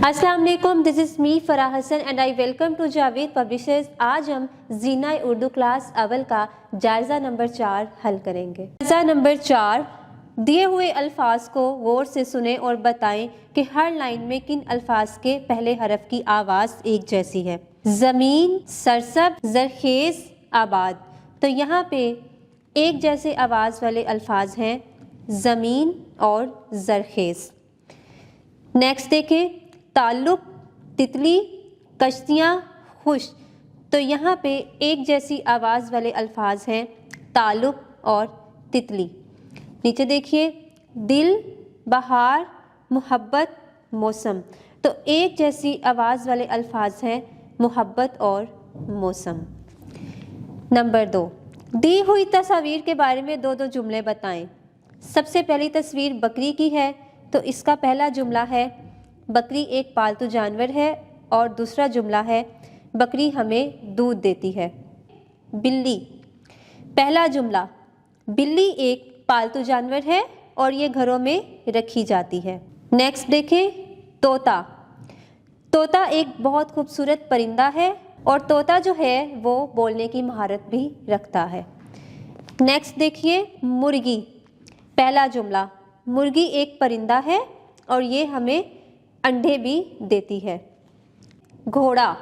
अस्सलाम वालेकुम, this is me Farah Hasan and I welcome to Javed publishers. आज हम जीना उर्दू क्लास अव्वल का जायज़ा नंबर 4 हल करेंगे। जायज़ा नंबर 4, दिए हुए अल्फाज को गौर से सुने और बताएं कि हर लाइन में किन अल्फाज के पहले हरफ की आवाज़ एक जैसी है। ज़मीन, सरसब, ज़रखेज़, आबाद। तो यहाँ पे एक जैसे आवाज़ वाले अल्फाज हैं ज़मीन और ज़रखेज़। नेक्स्ट देखें, ताल्लुक, तितली, कश्तियाँ, खुश। तो यहाँ पे एक जैसी आवाज़ वाले अल्फाज हैं ताल्लुक और तितली। नीचे देखिए, दिल, बहार, मोहब्बत, मौसम। तो एक जैसी आवाज़ वाले अल्फाज हैं मोहब्बत और मौसम। नंबर 2, दी हुई तस्वीर के बारे में दो जुमले बताएं। सबसे पहली तस्वीर बकरी की है, तो इसका पहला जुमला है बकरी एक पालतू जानवर है, और दूसरा जुमला है बकरी हमें दूध देती है। बिल्ली, पहला जुमला बिल्ली एक पालतू जानवर है और ये घरों में रखी जाती है। नेक्स्ट देखें, तोता। तोता एक बहुत खूबसूरत परिंदा है और तोता जो है वो बोलने की महारत भी रखता है। नेक्स्ट देखिए, मुर्गी। पहला जुमला मुर्गी एक परिंदा है और ये हमें अंडे भी देती है। घोड़ा।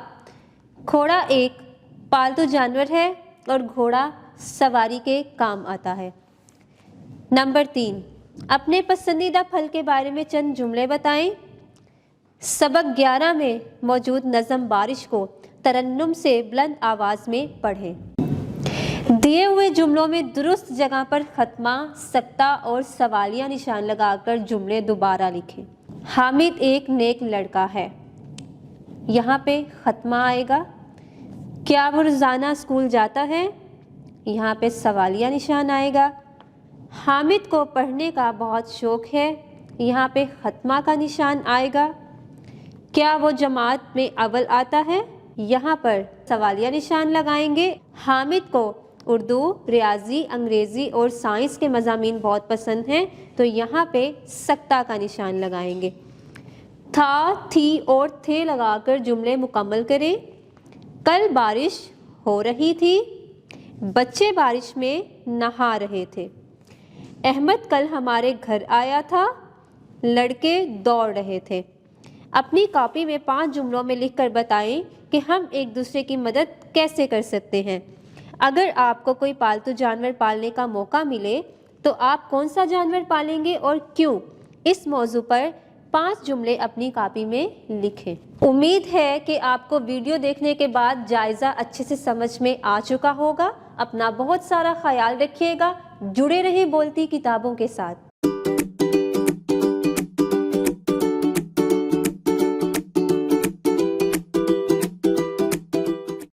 घोड़ा एक पालतू जानवर है और घोड़ा सवारी के काम आता है। नंबर 3, अपने पसंदीदा फल के बारे में चंद जुमले बताएं। सबक 11 में मौजूद नज़म बारिश को तरन्नुम से बुलंद आवाज़ में पढ़ें। दिए हुए जुमलों में दुरुस्त जगह पर खत्मा, सक्ता और सवालिया निशान लगाकर जुमले दोबारा लिखें। हामिद एक नेक लड़का है, यहाँ पे खत्मा आएगा। क्या वो रोज़ाना स्कूल जाता है, यहाँ पे सवालिया निशान आएगा। हामिद को पढ़ने का बहुत शौक़ है, यहाँ पे खत्मा का निशान आएगा। क्या वो जमात में अव्वल आता है, यहाँ पर सवालिया निशान लगाएंगे। हामिद को उर्दू, रियाजी, अंग्रेज़ी और साइंस के मज़ामीन बहुत पसंद हैं, तो यहाँ पे सक्ता का निशान लगाएंगे। था, थी और थे लगाकर जुमले मुकम्मल करें। कल बारिश हो रही थी, बच्चे बारिश में नहा रहे थे। अहमद कल हमारे घर आया था, लड़के दौड़ रहे थे। अपनी कॉपी में 5 जुमलों में लिखकर बताएं कि हम एक दूसरे की मदद कैसे कर सकते हैं। अगर आपको कोई पालतू जानवर पालने का मौका मिले तो आप कौन सा जानवर पालेंगे और क्यों? इस मौजू पर 5 जुमले अपनी कॉपी में लिखें। उम्मीद है कि आपको वीडियो देखने के बाद जायज़ा अच्छे से समझ में आ चुका होगा। अपना बहुत सारा ख्याल रखिएगा। जुड़े रहें बोलती किताबों के साथ।